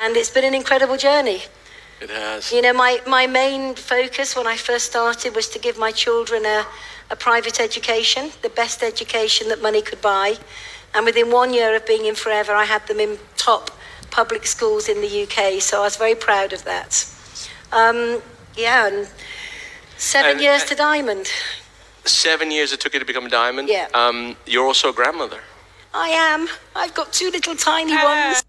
And it's been an incredible journey. It has. You know, my main focus when I first started was to give my children a private education, the best education that money could buy. And within 1 year of being in Forever, I had them in top public schools in the UK. So I was very proud of that. And 7 years to Diamond. 7 years it took you to become a Diamond? Yeah. You're also a grandmother. I am. I've got 2 little tiny ones.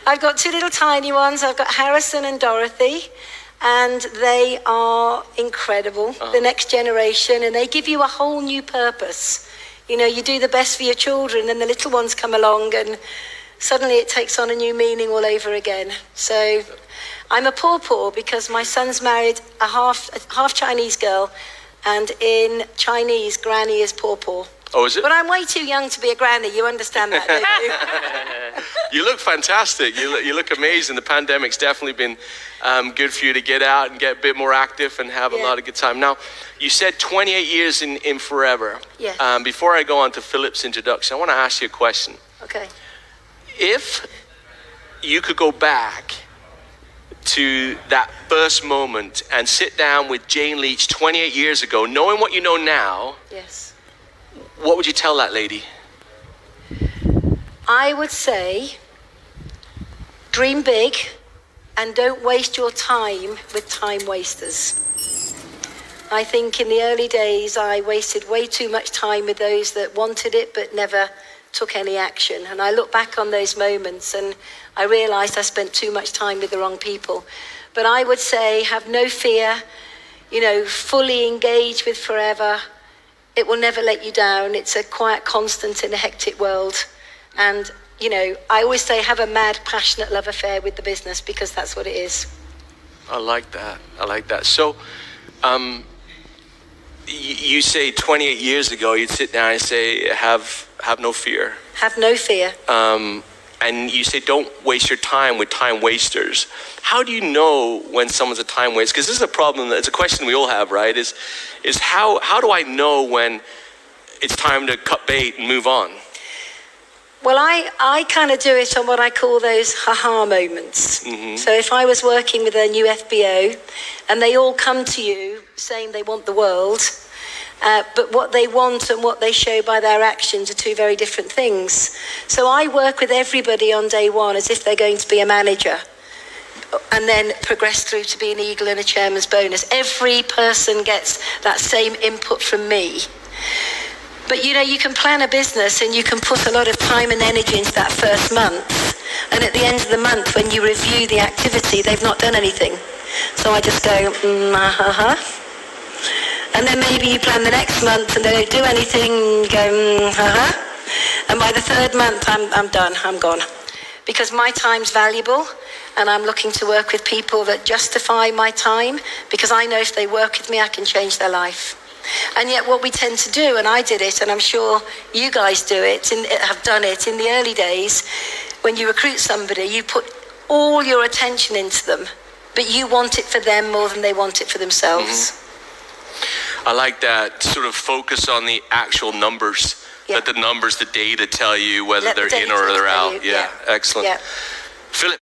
I've got 2 little tiny ones. I've got Harrison and Dorothy, and they are incredible, the next generation, and they give you a whole new purpose. You know, you do the best for your children, and the little ones come along, and suddenly it takes on a new meaning all over again. So I'm a pawpaw because my son's married a half Chinese girl, and in Chinese, granny is pawpaw. Oh, is it? But I'm way too young to be a granny. You understand that, don't you? You look fantastic. You look amazing. The pandemic's definitely been good for you to get out and get a bit more active and have a lot of good time. Now, you said 28 years in Forever. Yes. Before I go on to Philip's introduction, I want to ask you a question. Okay. If you could go back to that first moment and sit down with Jane Leach 28 years ago, knowing what you know now, Yes. what would you tell that lady? I would say, dream big and don't waste your time with time wasters. I think in the early days, I wasted way too much time with those that wanted it but never took any action. And I look back on those moments and I realized I spent too much time with the wrong people. But I would say, have no fear, you know, fully engage with Forever. It will never let you down. It's a quiet constant in a hectic world. And, you know, I always say have a mad, passionate love affair with the business because that's what it is. I like that. I like that. So, you say 28 years ago, you'd sit down and say, have no fear. Have no fear. And you say, don't waste your time with time wasters. How do you know when someone's a time waster? Because this is a problem, it's a question we all have, right? Is how do I know when it's time to cut bait and move on? Well, I kind of do it on what I call those ha-ha moments. Mm-hmm. So if I was working with a new FBO and they all come to you saying they want the world, but what they want and what they show by their actions are 2 very different things. So I work with everybody on day 1 as if they're going to be a manager and then progress through to be an eagle and a chairman's bonus. Every person gets that same input from me. But you know, you can plan a business and you can put a lot of time and energy into that first month. And at the end of the month, when you review the activity, they've not done anything. So I just go, And then maybe you plan the next month and they don't do anything, you go, And by the 3rd month, I'm done, I'm gone. Because my time's valuable and I'm looking to work with people that justify my time because I know if they work with me, I can change their life. And yet what we tend to do, and I did it, and I'm sure you guys do it, and have done it in the early days, when you recruit somebody, you put all your attention into them, but you want it for them more than they want it for themselves. Mm-hmm. I like that sort of focus on the actual numbers, let the numbers, the data tell you whether they're in or they're out. Yeah, excellent. Philip.